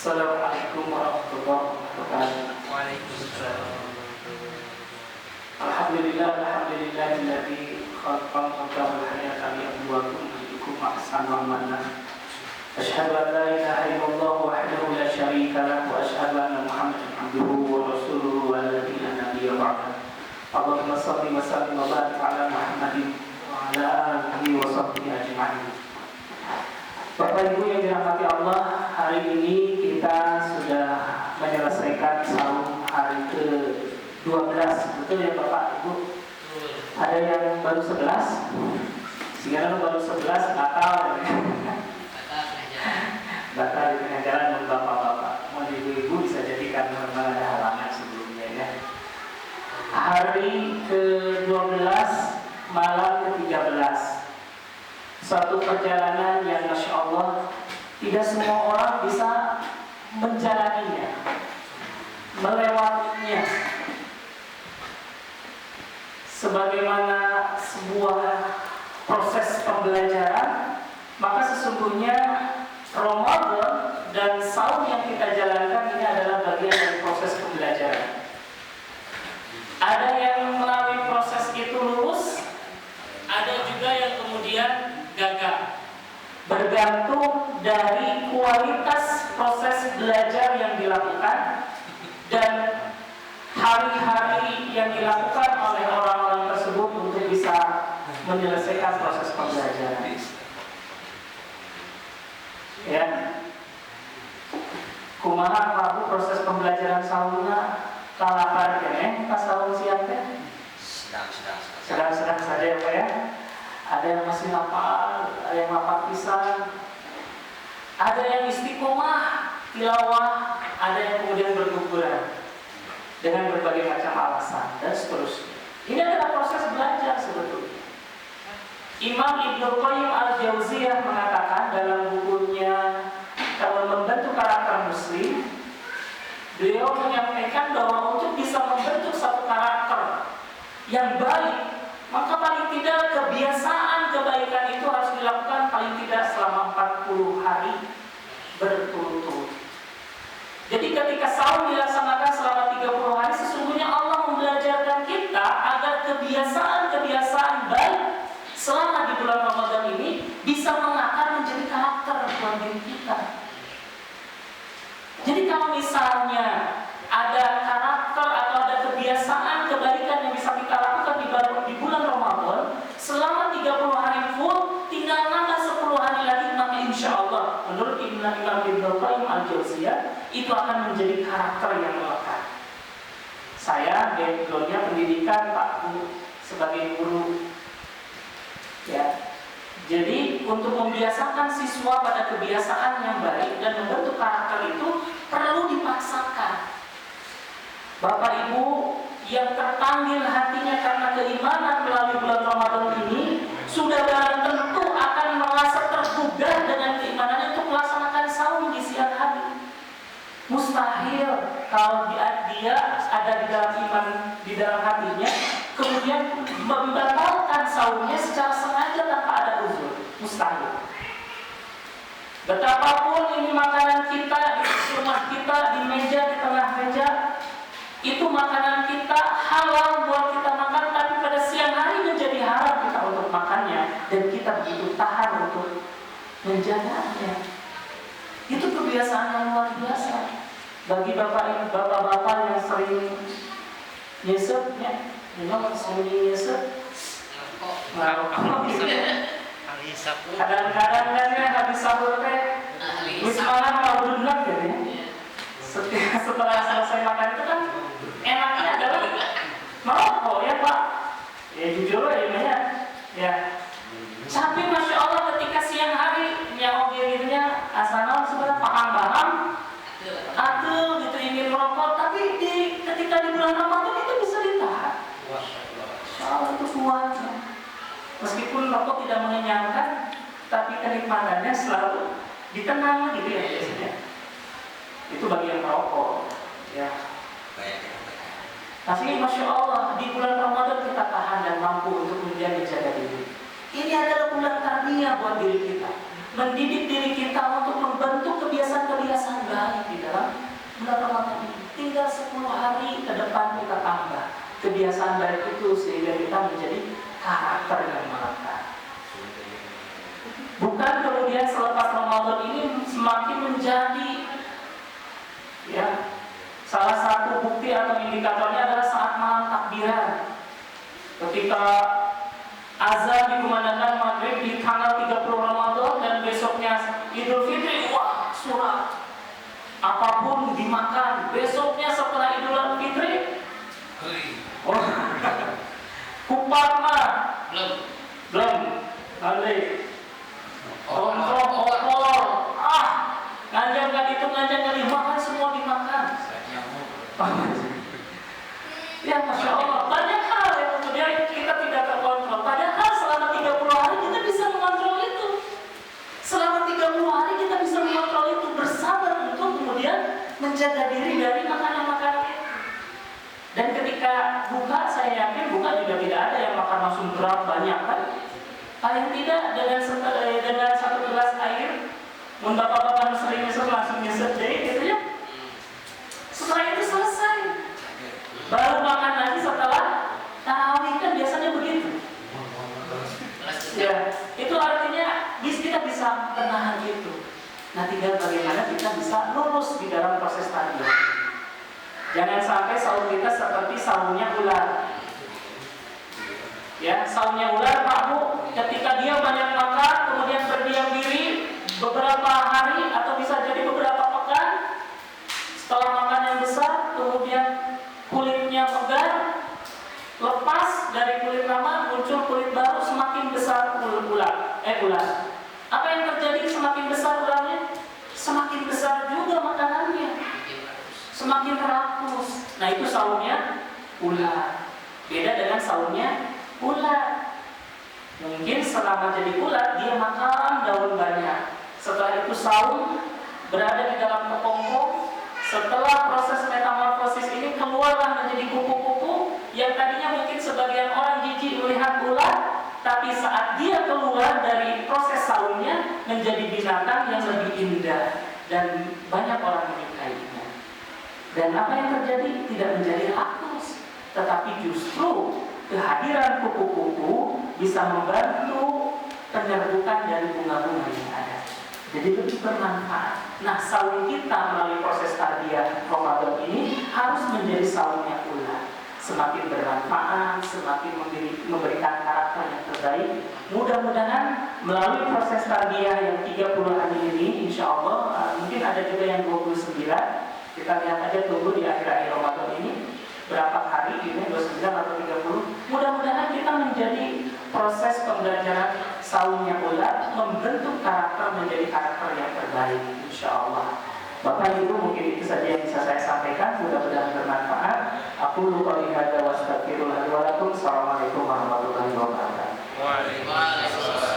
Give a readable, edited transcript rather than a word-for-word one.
Assalamualaikum warahmatullahi wabarakatuh. Waalaikumsalam. Alhamdulillahilladzi khalaqal mauta wal hayata liyabluwakum ayyukum ahsanu amala. Asyhadu an la ilaha illallah wahdahu la syarika lahu wa asyhadu anna Muhammadan abduhu wa rasuluhu walladzina nabiyya ba'da. Allahumma shalli wa sallim wa barik ala Muhammadin wa ala alihi wa sahbihi ajma'in. Bapak Ibu yang dirahmati Allah, hari ini kita sudah menyelesaikan saum hari ke-12. Betul ya Bapak Ibu? Ada yang baru 11? Sekarang baru 11 batal ya. Batal di tengah jalan untuk bapak-bapak. Mau ibu-ibu bisa jadikan memang ada halangan sebelumnya ya. Hari ke-12 malam ke-13. Suatu perjalanan yang Masya Allah tidak semua orang bisa menjalaninya, melewatinya. Sebagaimana sebuah proses pembelajaran, maka sesungguhnya Ramadan dan saum yang kita jalankan ini adalah bagian dari proses pembelajaran. Ada yang melalui proses itu lulus, ada juga yang kemudian gagal. Bergantung dari kualitas proses belajar yang dilakukan dan hari-hari yang dilakukan oleh orang-orang tersebut untuk bisa menyelesaikan proses pembelajaran. Ya, kumaha Pak proses pembelajaran sauna kalapar kene pas saum siang teh? Sedang-sedang saja ya Pak ya. Ada yang masih hafal, ada yang hafal pisan, ada yang istiqomah, tilawah, ada yang kemudian berguguran dengan berbagai macam alasan dan seterusnya. Ini adalah proses belajar sebetulnya. Imam Ibnu Qayyim al-Jauziyah mengatakan dalam bukunya Kalau Membentuk Karakter Muslim, beliau menyampaikan bahwa untuk bisa membentuk satu karakter yang baik, maka paling tidak kebiasaan kebaikan itu harus dilakukan paling tidak selama 40 hari berturut-turut. Jadi ketika saum dilaksanakan selama 30 hari, sesungguhnya Allah membelajarkan kita agar kebiasaan-kebiasaan baik selama di bulan Ramadan ini bisa mengakar menjadi karakter dalam diri kita. Jadi kalau misalnya ada karakter atau ada kebiasaan kebaikan yang bisa kita lakukan di bulan Ramadan selama 30 hari full, tinggal nambah 10 hari lagi, maka insya Allah menurut Imam Ibnu Qayyim al-Jauziyah itu akan menjadi karakter yang melekat. Saya backgroundnya pendidikan Pak Bu sebagai guru ya. Jadi untuk membiasakan siswa pada kebiasaan yang baik dan membentuk karakter itu perlu dipaksakan. Bapak Ibu yang terpanggil hatinya karena keimanan melalui bulan Ramadan ini sudah barang tentu akan merasa tergugah dengan keimanannya untuk melaksanakan saum di siang hari. Mustahil kalau dia ada di dalam iman di dalam hatinya kemudian membatalkan saumnya secara sengaja tanpa ada uzur. Mustahil. Betapapun ini makanan kita di rumah kita, di meja, di tengah meja, itu makanan kita halal buat kita makan, tapi pada siang hari menjadi haram kita untuk makannya dan kita begitu tahan untuk menjaganya. Itu kebiasaan yang luar biasa bagi bapak-bapak yang sering nyesepnya, memang sering nyesep. Kadang-kadang kan ya habis sahur teh, wis malam mau duduk gitu ya. Setelah selesai makan itu kan enaknya adalah merokok ya Pak. Ya jujur ya ya. Tapi Masya Allah ketika siang hari yang gitunya asal sebenarnya paham aduh gitu ingin merokok, tapi ketika di bulan Ramadan itu bisa ditahan. Masya Allah itu kuatnya. Meskipun rokok tidak mengenyangkan, tapi kenikmatannya selalu ditenang gitu ya biasanya. Itu bagi yang merokok ya. Tapi Masya Allah di bulan Ramadan kita tahan dan mampu untuk menjadi jaga diri. Ini adalah bulan tarbiyah buat diri kita, mendidik diri kita untuk membentuk kebiasaan-kebiasaan baik di kebiasaan baik itu sehingga kita menjadi karakter yang melekat. Bukan kemudian selepas Ramadan ini semakin menjadi salah satu bukti atau indikatornya adalah saat malam takbiran. Ketika azan dikumandangkan maghrib di tanggal 30 Ramadan dan besoknya Idul Fitri, wah surat apapun dimakan. Besoknya setelah Idul Fitri, kupat mah belum, opor, nganjang gak itu, nganjang gak dimakan, semua dimakan. Ya Masya Allah, banyak hal yang kemudian kita tidak terkontrol. Padahal selama 30 hari kita bisa mengontrol itu. Selama 30 hari kita bisa mengontrol itu, bersabar untuk kemudian menjaga diri dari makanan-makanan itu. Dan ketika buka, saya yakin buka juga tidak ada yang makan langsung berat banyak kan? Paling tidak dengan satu gelas air, bapak-bapak sering nyesel langsung nyesel deh gitu ya. Setelah itu selesai, baru makan lagi setelah tarawih, kan biasanya begitu. Ya, itu artinya kita bisa menahan itu. Nah, tinggal bagaimana kita bisa lurus di dalam proses tadi. Jangan sampai sahur kita seperti sahurnya ular. Ya, sahurnya ular, Pak Bu, ketika dia banyak makan, kemudian berdiam diri beberapa hari atau bisa jadi beberapa pekan, setelah makan yang besar, kemudian kulitnya pegal, lepas dari kulit lama, muncul kulit baru, semakin besar ular. Apa yang terjadi? Semakin besar ularnya, semakin besar juga makanannya, semakin rakus. Nah, itu sahurnya ular. Beda dengan sahurnya ular. Mungkin selama jadi ular dia makan daun banyak. Setelah itu sahur, berada di dalam kepompong. Setelah proses metamorfosis ini keluarlah menjadi kupu-kupu yang tadinya mungkin sebagian orang jijik melihat ular, tapi saat dia keluar dari proses sahurnya menjadi binatang yang lebih indah dan banyak orang menyukainya. Dan apa yang terjadi? Tidak menjadi rakus, tetapi justru kehadiran kupu-kupu bisa membantu penyerbukan dari bunga-bunga yang ada. Jadi lebih bermanfaat. Nah, sahur kita melalui proses tarbiyah Ramadan ini harus menjadi sahurnya ular. Semakin bermanfaat, semakin memberikan karakter yang terbaik. Mudah-mudahan melalui proses tarbiyah yang 30 hari ini, insya Allah mungkin ada juga yang 29. Kita lihat aja tunggu di akhir-akhir Ramadan ini berapa hari ini, 29 atau 30. Mudah-mudahan kita menjadi proses pembelajaran sahurnya ular membentuk karakter menjadi karakter yang terbaik, insya Allah. Bapak Ibu, mungkin itu saja yang bisa saya sampaikan. Mudah-mudahan bermanfaat. Aku lupa lihat wa astagfirullah wa lakum. Assalamualaikum warahmatullahi wabarakatuh. Waalaikumsalam.